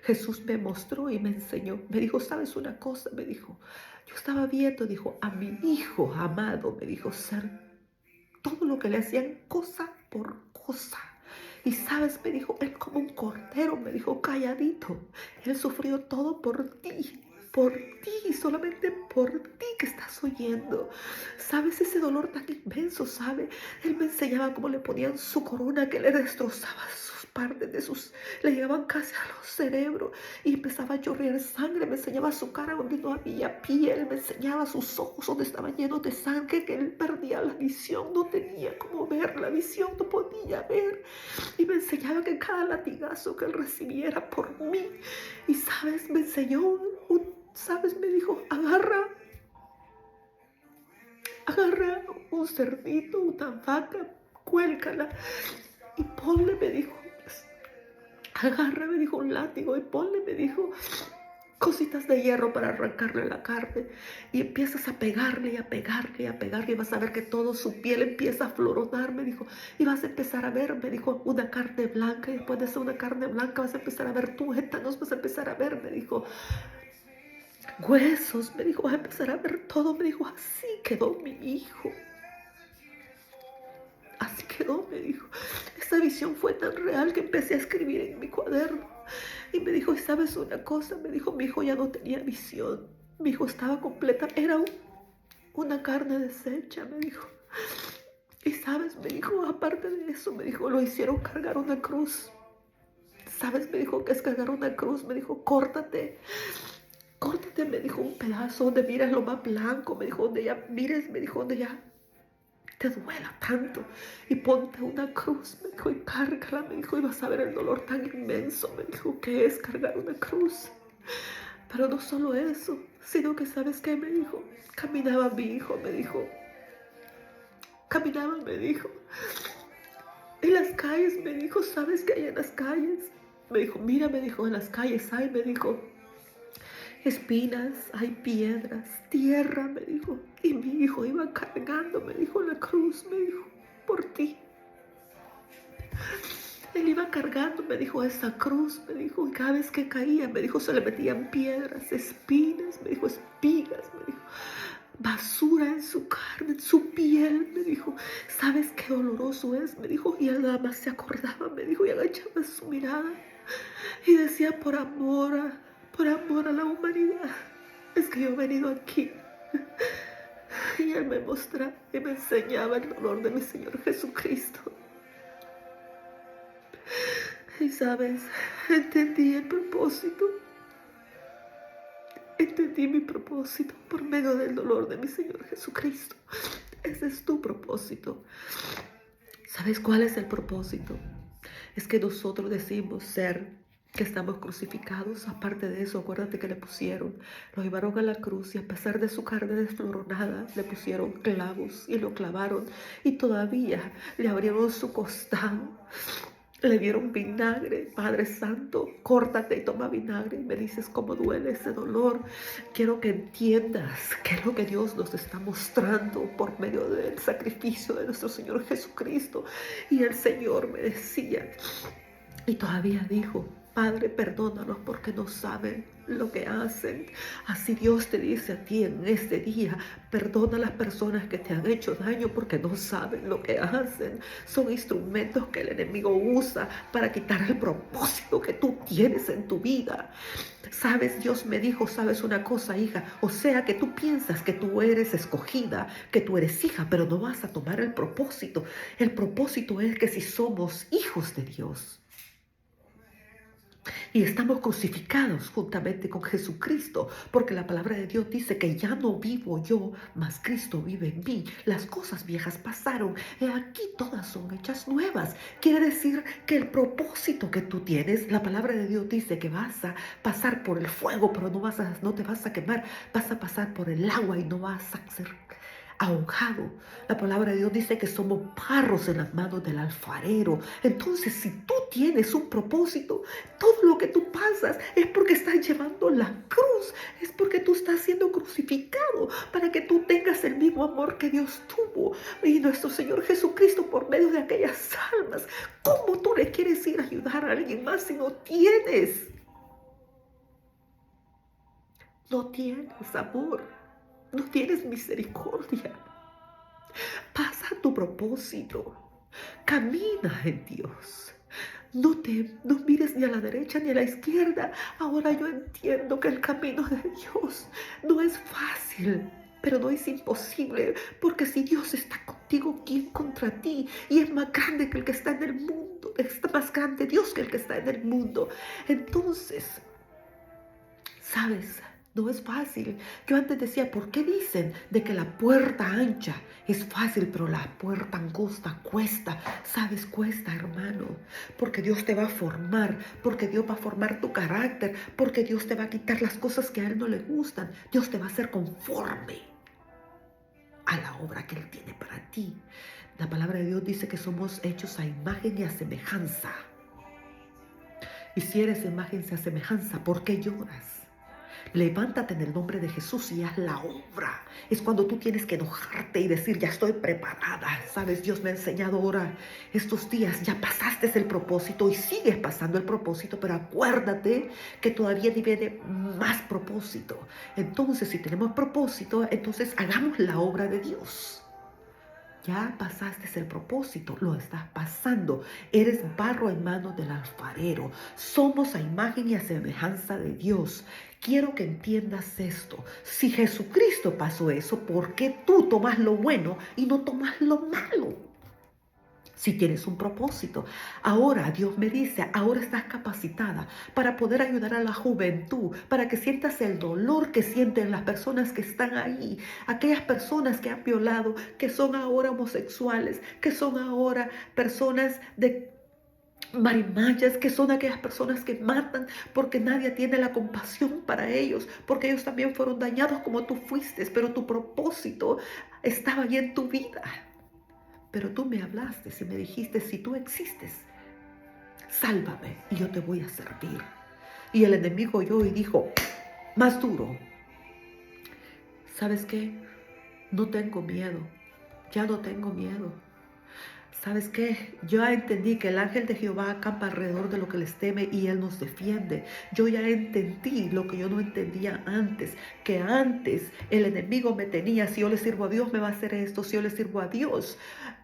Jesús me mostró y me enseñó. Me dijo, ¿sabes una cosa? Me dijo, yo estaba viendo, dijo, a mi hijo amado, me dijo, ser todo lo que le hacían cosa por cosa. Y sabes, me dijo, él como un cordero, me dijo, calladito. Él sufrió todo por ti, solamente por ti que estás oyendo. ¿Sabes ese dolor tan inmenso? ¿Sabe? Él me enseñaba cómo le ponían su corona que le destrozaba sus partes de sus, le llegaban casi a los cerebros y empezaba a chorrear sangre. Me enseñaba su cara donde no había piel, me enseñaba sus ojos donde estaban llenos de sangre, que él perdía la visión, no tenía cómo ver la visión, no podía ver. Y me enseñaba que cada latigazo que él recibiera por mí, y sabes, me enseñó, sabes, me dijo, agarra un cerdito, una vaca, cuélcala y ponle, me dijo, agarra, me dijo, un látigo y ponle, me dijo, cositas de hierro para arrancarle la carne y empiezas a pegarle y a pegarle y a pegarle y vas a ver que todo su piel empieza a floronar, me dijo, y vas a empezar a ver, me dijo, una carne blanca y después de ser una carne blanca vas a empezar a ver tuétanos, vas a empezar a ver, me dijo, huesos, me dijo, vas a empezar a ver todo, me dijo, así quedó mi hijo. Así quedó, me dijo. Esta visión fue tan real que empecé a escribir en mi cuaderno. Y me dijo, ¿sabes una cosa? Me dijo, mi hijo ya no tenía visión. Mi hijo estaba completa, era una carne deshecha, me dijo. Y sabes, me dijo, aparte de eso, me dijo, lo hicieron cargar una cruz. ¿Sabes? Me dijo que es cargar una cruz. Me dijo, córtate, me dijo, un pedazo donde miras lo más blanco. Me dijo, donde ya mires, me dijo, donde ya te duela tanto y ponte una cruz, me dijo, y cárgala, me dijo, y vas a ver el dolor tan inmenso, me dijo, que es cargar una cruz. Pero no solo eso, sino que ¿sabes qué? Me dijo, caminaba mi hijo, me dijo, caminaba, me dijo, en las calles, me dijo, ¿sabes qué hay en las calles? Me dijo, mira, me dijo, en las calles hay, me dijo, espinas, hay piedras, tierra, me dijo. Y mi hijo iba cargando, me dijo, la cruz, me dijo, por ti. Él iba cargando, me dijo, esa cruz, me dijo, y cada vez que caía, me dijo, se le metían piedras, espinas, me dijo, espigas, me dijo, basura en su carne, en su piel, me dijo, ¿sabes qué doloroso es? Me dijo, y él nada más se acordaba, me dijo, y agachaba su mirada y decía, por amor a la humanidad, es que yo he venido aquí. Y él me mostraba y me enseñaba el dolor de mi Señor Jesucristo. Y sabes, entendí el propósito. Entendí mi propósito por medio del dolor de mi Señor Jesucristo. Ese es tu propósito. ¿Sabes cuál es el propósito? Es que nosotros decimos ser que estamos crucificados. Aparte de eso, acuérdate que lo llevaron a la cruz y a pesar de su carne desfloronada, le pusieron clavos y lo clavaron y todavía le abrieron su costado. Le dieron vinagre. Padre Santo, córtate y toma vinagre y me dices cómo duele ese dolor. Quiero que entiendas qué es lo que Dios nos está mostrando por medio del sacrificio de nuestro Señor Jesucristo. Y el Señor me decía, y todavía dijo, Padre, perdónalos porque no saben lo que hacen. Así Dios te dice a ti en este día, perdona a las personas que te han hecho daño porque no saben lo que hacen. Son instrumentos que el enemigo usa para quitar el propósito que tú tienes en tu vida. Sabes, Dios me dijo, sabes una cosa, hija, o sea que tú piensas que tú eres escogida, que tú eres hija, pero no vas a tomar el propósito. El propósito es que si somos hijos de Dios, y estamos crucificados juntamente con Jesucristo, porque la palabra de Dios dice que ya no vivo yo, mas Cristo vive en mí. Las cosas viejas pasaron, y aquí todas son hechas nuevas. Quiere decir que el propósito que tú tienes, la palabra de Dios dice que vas a pasar por el fuego, pero no te vas a quemar, vas a pasar por el agua y no vas a ser ahogado. La palabra de Dios dice que somos barros en las manos del alfarero. Entonces, si tú tienes un propósito, todo lo que tú pasas es porque estás llevando la cruz, es porque tú estás siendo crucificado para que tú tengas el mismo amor que Dios tuvo y nuestro Señor Jesucristo por medio de aquellas almas. ¿Cómo tú le quieres ir a ayudar a alguien más si no tienes? No tienes amor, no tienes misericordia. Pasa tu propósito. Camina en Dios. No mires ni a la derecha ni a la izquierda. Ahora yo entiendo que el camino de Dios no es fácil, pero no es imposible, porque si Dios está contigo, ¿quién contra ti? Y es más grande que el que está en el mundo. Es más grande Dios que el que está en el mundo. Entonces, ¿sabes? No es fácil. Yo antes decía, ¿por qué dicen de que la puerta ancha es fácil, pero la puerta angosta cuesta? ¿Sabes? Cuesta, hermano. Porque Dios te va a formar, porque Dios va a formar tu carácter, porque Dios te va a quitar las cosas que a Él no le gustan. Dios te va a hacer conforme a la obra que Él tiene para ti. La palabra de Dios dice que somos hechos a imagen y a semejanza. Y si eres imagen y a semejanza, ¿por qué lloras? Levántate en el nombre de Jesús y haz la obra. Es cuando tú tienes que enojarte y decir, ya estoy preparada. Sabes, Dios me ha enseñado ahora, estos días ya pasaste el propósito y sigues pasando el propósito, pero acuérdate que todavía viene más propósito. Entonces, si tenemos propósito, entonces hagamos la obra de Dios. Ya pasaste el propósito, lo estás pasando. Eres barro en manos del alfarero. Somos a imagen y a semejanza de Dios. Quiero que entiendas esto. Si Jesucristo pasó eso, ¿por qué tú tomas lo bueno y no tomas lo malo? Si tienes un propósito. Ahora Dios me dice, ahora estás capacitada para poder ayudar a la juventud, para que sientas el dolor que sienten las personas que están ahí, aquellas personas que han violado, que son ahora homosexuales, que son ahora personas de marimayas, que son aquellas personas que matan porque nadie tiene la compasión para ellos, porque ellos también fueron dañados como tú fuiste, pero tu propósito estaba ahí en tu vida. Pero tú me hablaste y me dijiste, si tú existes, sálvame y yo te voy a servir. Y el enemigo oyó y dijo, más duro. ¿Sabes qué? No tengo miedo. Ya no tengo miedo. ¿Sabes qué? Yo ya entendí que el ángel de Jehová acampa alrededor de lo que les teme y Él nos defiende. Yo ya entendí lo que yo no entendía antes, que antes el enemigo me tenía, si yo le sirvo a Dios me va a hacer esto, si yo le sirvo a Dios,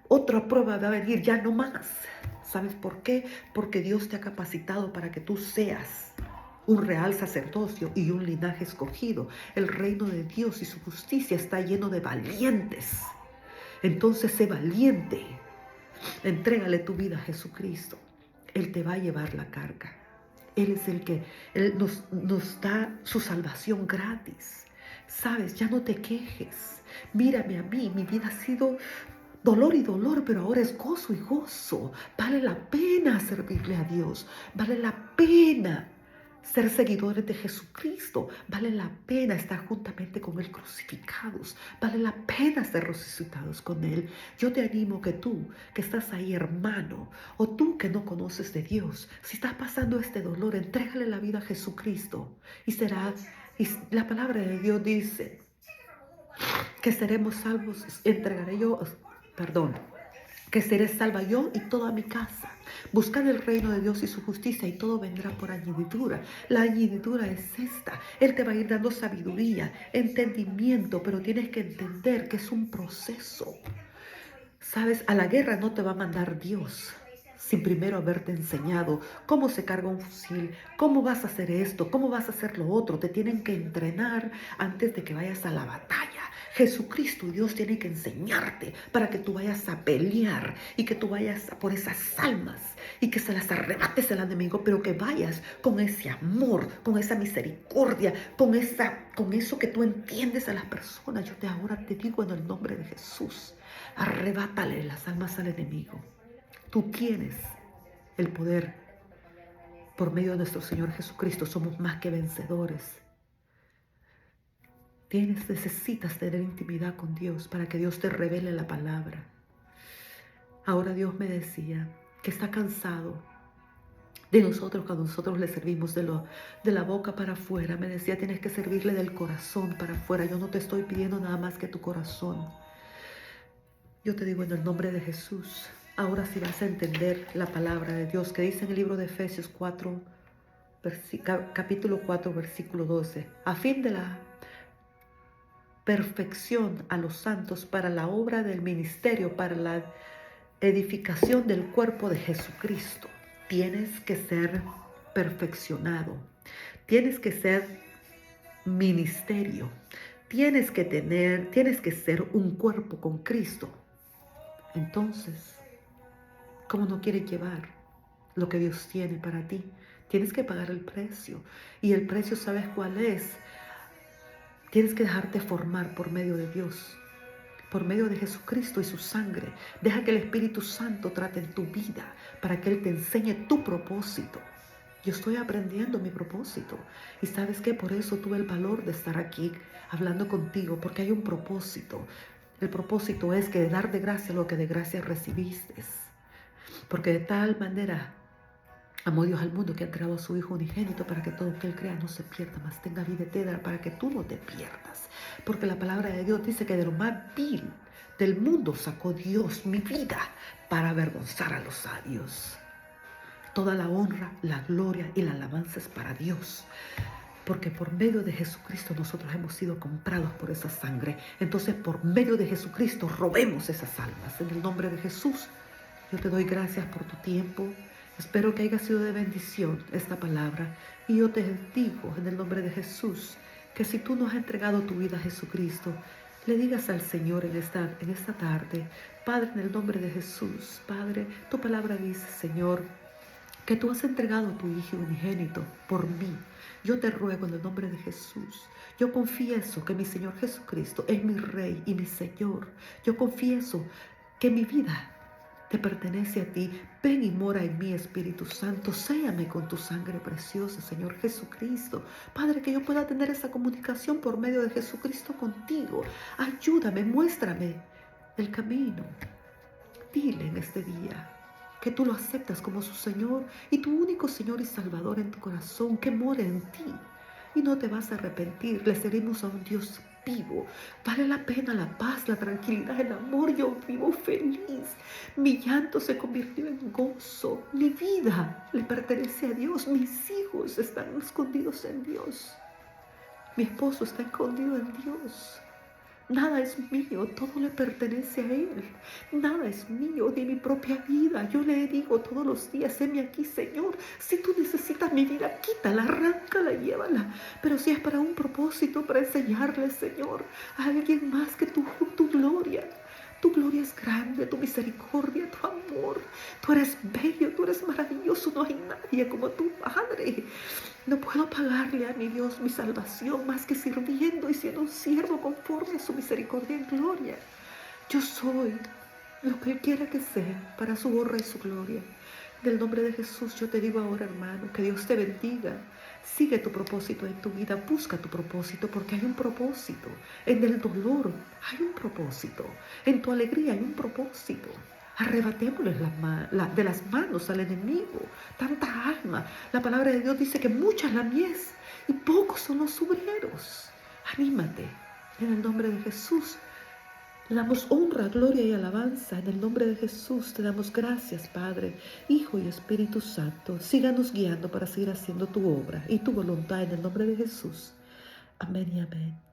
otra prueba va a venir, ya no más. ¿Sabes por qué? Porque Dios te ha capacitado para que tú seas un real sacerdocio y un linaje escogido. El reino de Dios y su justicia está lleno de valientes. Entonces sé valiente. Entrégale tu vida a Jesucristo. Él te va a llevar la carga. Él es el que nos da su salvación gratis. Sabes, ya no te quejes. Mírame a mí, mi vida ha sido dolor y dolor, pero ahora es gozo y gozo. Vale la pena servirle a Dios. Vale la pena ser seguidores de Jesucristo. Vale la pena estar juntamente con Él crucificados. Vale la pena ser resucitados con Él. Yo te animo que tú, que estás ahí hermano, o tú que no conoces de Dios, si estás pasando este dolor, entrégale la vida a Jesucristo. Y la palabra de Dios dice que seremos salvos, que seré salva yo y toda mi casa. Buscad el reino de Dios y su justicia y todo vendrá por añadidura. La añadidura es esta. Él te va a ir dando sabiduría, entendimiento, pero tienes que entender que es un proceso. Sabes, a la guerra no te va a mandar Dios sin primero haberte enseñado cómo se carga un fusil, cómo vas a hacer esto, cómo vas a hacer lo otro. Te tienen que entrenar antes de que vayas a la batalla. Jesucristo y Dios tienen que enseñarte para que tú vayas a pelear y que tú vayas a por esas almas y que se las arrebates al enemigo, pero que vayas con ese amor, con esa misericordia, con eso que tú entiendes a las personas. Yo ahora te digo en el nombre de Jesús, arrebátale las almas al enemigo. Tú tienes el poder por medio de nuestro Señor Jesucristo. Somos más que vencedores. Necesitas tener intimidad con Dios para que Dios te revele la palabra. Ahora Dios me decía que está cansado de nosotros cuando nosotros le servimos de la boca para afuera. Me decía, tienes que servirle del corazón para afuera. Yo no te estoy pidiendo nada más que tu corazón. Yo te digo en el nombre de Jesús, ahora sí vas a entender la palabra de Dios que dice en el libro de Efesios 4, capítulo 4, versículo 12, a fin de la perfección a los santos para la obra del ministerio, para la edificación del cuerpo de Jesucristo. Tienes que ser perfeccionado, tienes que ser ministerio, tienes que ser un cuerpo con Cristo. Entonces, ¿cómo no quieres llevar lo que Dios tiene para ti? Tienes que pagar el precio. Y el precio, ¿sabes cuál es? Tienes que dejarte formar por medio de Dios, por medio de Jesucristo y su sangre. Deja que el Espíritu Santo trate en tu vida para que Él te enseñe tu propósito. Yo estoy aprendiendo mi propósito. Y ¿sabes qué? Por eso tuve el valor de estar aquí hablando contigo, porque hay un propósito. El propósito es que de dar de gracia lo que de gracia recibiste. Porque de tal manera amó Dios al mundo que ha entregado a su Hijo unigénito para que todo el que Él crea no se pierda, mas tenga vida eterna, para que tú no te pierdas. Porque la palabra de Dios dice que de lo más vil del mundo sacó Dios mi vida para avergonzar a los sabios. Toda la honra, la gloria y la alabanza es para Dios. Porque por medio de Jesucristo nosotros hemos sido comprados por esa sangre. Entonces por medio de Jesucristo robemos esas almas. En el nombre de Jesús, yo te doy gracias por tu tiempo. Espero que haya sido de bendición esta palabra. Y yo te digo en el nombre de Jesús que si tú no has entregado tu vida a Jesucristo, le digas al Señor en esta tarde, Padre, en el nombre de Jesús, Padre, tu palabra dice, Señor, que tú has entregado a tu Hijo unigénito por mí. Yo te ruego en el nombre de Jesús. Yo confieso que mi Señor Jesucristo es mi Rey y mi Señor. Yo confieso que mi vida te pertenece a ti. Ven y mora en mí, Espíritu Santo. Séame con tu sangre preciosa, Señor Jesucristo. Padre, que yo pueda tener esa comunicación por medio de Jesucristo contigo. Ayúdame, muéstrame el camino. Dile en este día que tú lo aceptas como su Señor y tu único Señor y Salvador en tu corazón, que more en ti. Y no te vas a arrepentir. Le servimos a un Dios vivo. Vale la pena la paz, la tranquilidad, el amor. Yo vivo feliz. Mi llanto se convirtió en gozo. Mi vida le pertenece a Dios. Mis hijos están escondidos en Dios. Mi esposo está escondido en Dios. Nada es mío, todo le pertenece a Él. Nada es mío de mi propia vida. Yo le digo todos los días, heme aquí, Señor. Si tú necesitas mi vida, quítala, arráncala, llévala. Pero si es para un propósito, para enseñarle, Señor, a alguien más que tu gloria. Tu gloria es grande, tu misericordia, tu amor. Tú eres bello, tú eres maravilloso. No hay nadie como tu Padre. No puedo pagarle a mi Dios mi salvación más que sirviendo y siendo un siervo conforme a su misericordia y gloria. Yo soy lo que Él quiera que sea para su honra y su gloria. En el nombre de Jesús yo te digo ahora, hermano, que Dios te bendiga. Sigue tu propósito en tu vida, busca tu propósito porque hay un propósito. En el dolor hay un propósito, en tu alegría hay un propósito. Arrebatémosle de las manos al enemigo tanta alma. La palabra de Dios dice que mucha es la mies y pocos son los obreros. Anímate en el nombre de Jesús. Le damos honra, gloria y alabanza. En el nombre de Jesús te damos gracias, Padre, Hijo y Espíritu Santo. Síganos guiando para seguir haciendo tu obra y tu voluntad en el nombre de Jesús. Amén y amén.